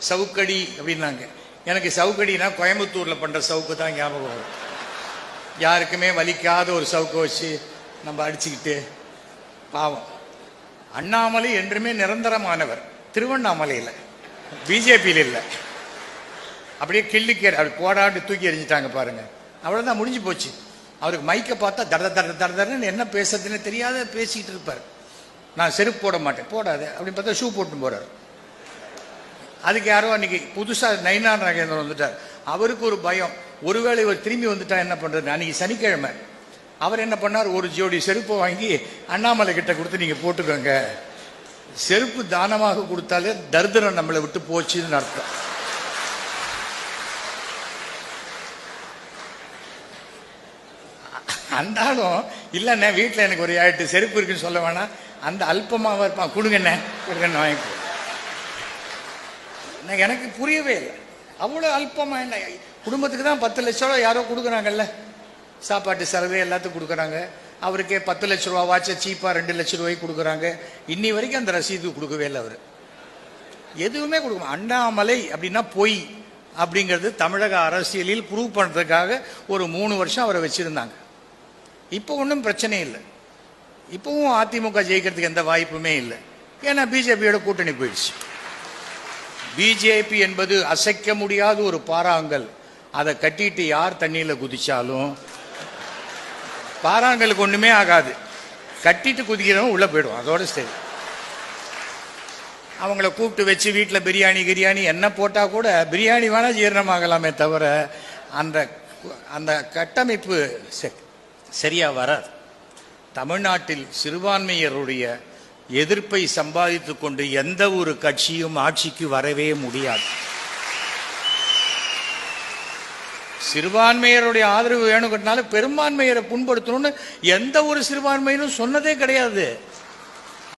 சவுக்கடி அப்படின்னாங்க. எனக்கு சவுக்கடினா கோயம்புத்தூரில் பண்ணுற சவுக்கு தான் ஞாபகம் வரும். யாருக்குமே வலிக்காத ஒரு சவுக்கை வச்சு நம்ம அடிச்சுக்கிட்டு பாவம். அண்ணாமலை என்றுமே நிரந்தரமானவர். திருவண்ணாமலையில், பிஜேபியில் இல்லை. அப்படியே கிள்ளிக்கே அப்படி போடாட்டு தூக்கி எறிஞ்சிட்டாங்க பாருங்க. அவ்வளோதான், முடிஞ்சு போச்சு. அவருக்கு மைக்கை பார்த்தா தட தட தட தடன்னு என்ன பேசுறதுன்னு தெரியாத பேசிக்கிட்டு இருப்பார். நான் செருப்பு போட மாட்டேன், போடாத அப்படின்னு பார்த்தா ஷூ போட்டு போறாரு. அதுக்கு யாரோ அன்னைக்கு புதுசாக நயினார் நாகேந்திரன் வந்துட்டார். அவருக்கு ஒரு பயம், ஒருவேளை இவர் திரும்பி வந்துட்டா என்ன பண்றது. அன்னைக்கு சனிக்கிழமை அவர் என்ன பண்ணார், ஒரு ஜோடி செருப்பை வாங்கி அண்ணாமலை கிட்ட கொடுத்து நீங்க போட்டுக்கோங்க, செருப்பு தானமாக கொடுத்தாலே தரித்திரம் நம்மளை விட்டு போச்சுன்னு அர்த்தம். அந்தாலும் இல்லைண்ணே வீட்டில் எனக்கு ஒரு 8 செருப்பு இருக்குன்னு சொல்ல வேணாம், அந்த அல்பமாக இருப்பான், கொடுங்கண்ணே கொடுங்கண்ணே வாங்கிக்கோ. எனக்கு புரியவே இல்லை, அவ்வளோ அல்பமாக என்ன. குடும்பத்துக்கு தான் 10 லட்ச ரூபா யாரோ கொடுக்குறாங்கல்ல, சாப்பாட்டு செலவு எல்லாத்துக்கும் கொடுக்குறாங்க. அவருக்கே 10 லட்ச ரூபா வாட்சை சீப்பாக 2 லட்ச ரூபாய்க்கு கொடுக்குறாங்க. இன்னி வரைக்கும் அந்த ரசீது கொடுக்கவே இல்லை அவர், எதுவுமே கொடுக்கணும். அண்ணாமலை அப்படின்னா பொய் அப்படிங்கிறது தமிழக அரசியலில் ப்ரூவ் பண்ணுறதுக்காக ஒரு 3 வருஷம் அவரை வச்சுருந்தாங்க. இப்போ ஒன்றும் பிரச்சனை இல்லை. இப்போவும் அதிமுக ஜெயிக்கிறதுக்கு எந்த வாய்ப்புமே இல்லை. ஏன்னா பிஜேபியோட கூட்டணி போயிடுச்சு. பிஜேபி என்பது அசைக்க முடியாத ஒரு பாறாங்கல். அதை கட்டிட்டு யார் தண்ணியில் குதிச்சாலும் பாறாங்கலுக்கு ஒன்றுமே ஆகாது. கட்டிட்டு குதிக்கிறவங்க உள்ளே போயிடும், அதோட சரி. அவங்கள கூப்பிட்டு வச்சு வீட்டில் பிரியாணி என்ன போட்டால் கூட பிரியாணி வேணால் ஜீரணமாகலாமே தவிர அந்த அந்த கட்டமைப்பு சரியா வராது. தமிழ்நாட்டில் சிறுபான்மையருடைய எதிர்ப்பை சம்பாதித்து கொண்டு எந்த ஒரு கட்சியும் ஆட்சிக்கு வரவே முடியாது. சிறுபான்மையருடைய ஆதரவு வேணுங்கிறதுனால பெரும்பான்மையரை புண்படுத்தணும்னு எந்த ஒரு சிறுபான்மையிலும் சொன்னதே கிடையாது.